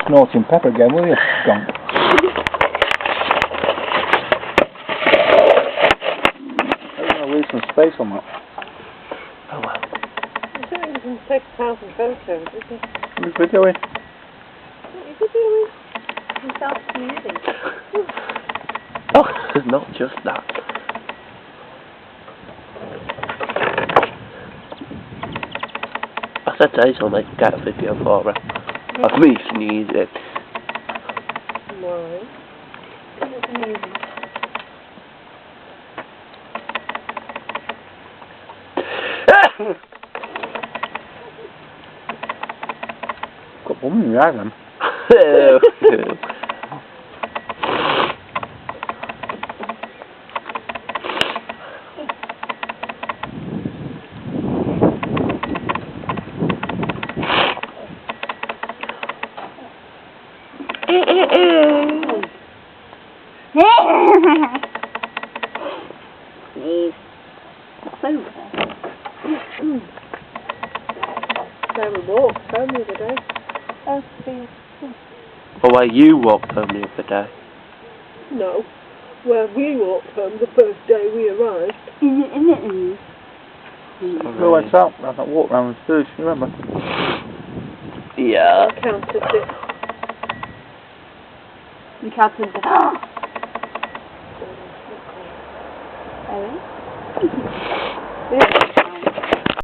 snorting pepper again, will you, skunk? I'm going to leave some space on that. Oh well. You don't even take 1,000 photos, is it? What are we doing? What are you doing? You start sneezing. Oh, not just that. I said today so I'll get a video for her of me sneezing. Why? Because it's amazing. Got one in your eye then. Sneeze. Over. Sarah walked home the other day. Oh, please. Or where you walked home the other day. No. Where we walked home the first day we arrived. We went out, had that walk round the village, you remember? Yeah. I counted it. You counted the... Oh, really? Yeah.